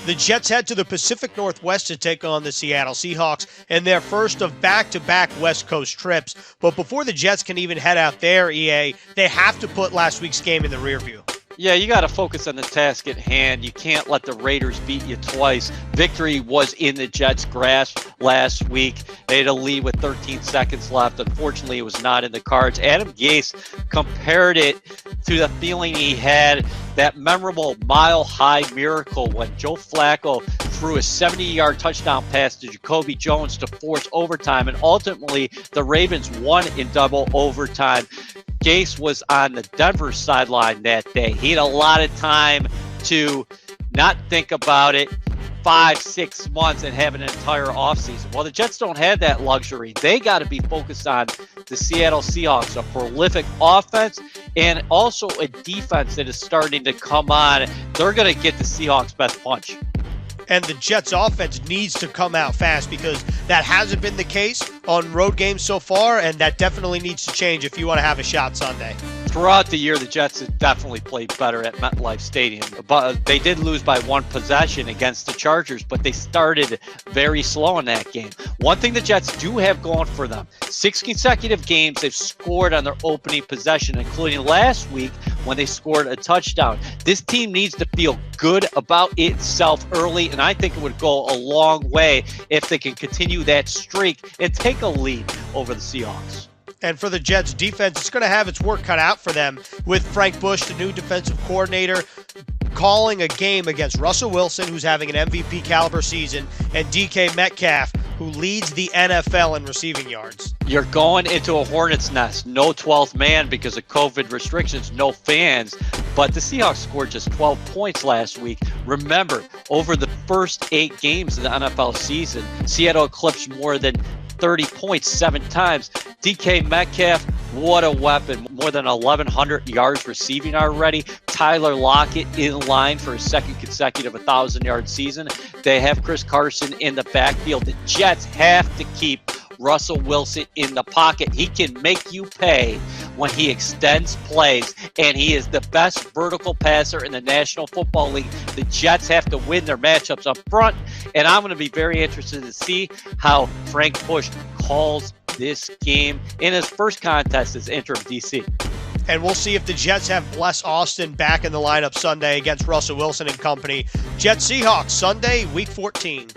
The Jets head to the Pacific Northwest to take on the Seattle Seahawks in their first of back-to-back West Coast trips. But before the Jets can even head out there, EA, they have to put last week's game in the rearview. Yeah, you got to focus on the task at hand. You can't let the Raiders beat you twice. Victory was in the Jets' grasp last week. They had a lead with 13 seconds left. Unfortunately, it was not in the cards. Adam Gase compared it to the feeling he had, that memorable mile-high miracle when Joe Flacco threw a 70-yard touchdown pass to Jacoby Jones to force overtime, and ultimately the Ravens won in double overtime. Gase was on the Denver sideline that day. He had a lot of time to not think about it 5-6 months and have an entire offseason. Well, the Jets don't have that luxury. They got to be focused on the Seattle Seahawks, a prolific offense and also a defense that is starting to come on. They're going to get the Seahawks' best punch. And the Jets offense needs to come out fast because that hasn't been the case on road games so far, and that definitely needs to change if you want to have a shot Sunday. Throughout the year, the Jets have definitely played better at MetLife Stadium. But they did lose by one possession against the Chargers, but they started very slow in that game. One thing the Jets do have going for them, 6 consecutive games they've scored on their opening possession, including last week when they scored a touchdown. This team needs to feel good about itself early, and I think it would go a long way if they can continue that streak and take a lead over the Seahawks. And for the Jets defense, it's going to have its work cut out for them with Frank Bush, the new defensive coordinator, calling a game against Russell Wilson, who's having an MVP caliber season, and DK Metcalf, who leads the NFL in receiving yards. You're going into a hornet's nest. No 12th man because of COVID restrictions, no fans. But the Seahawks scored just 12 points last week. Remember, over the first 8 games of the NFL season, Seattle eclipsed more than 30 points 7 times. DK Metcalf, what a weapon. More than 1,100 yards receiving already. Tyler Lockett in line for his second consecutive 1,000-yard season. They have Chris Carson in the backfield. The Jets have to keep Russell Wilson in the pocket. He can make you pay when he extends plays, and he is the best vertical passer in the National Football League. The Jets have to win their matchups up front, and I'm going to be very interested to see how Frank Bush calls this game in his first contest as interim DC. And we'll see if the Jets have Bless Austin back in the lineup Sunday against Russell Wilson and company. Jets Seahawks Sunday, Week 14.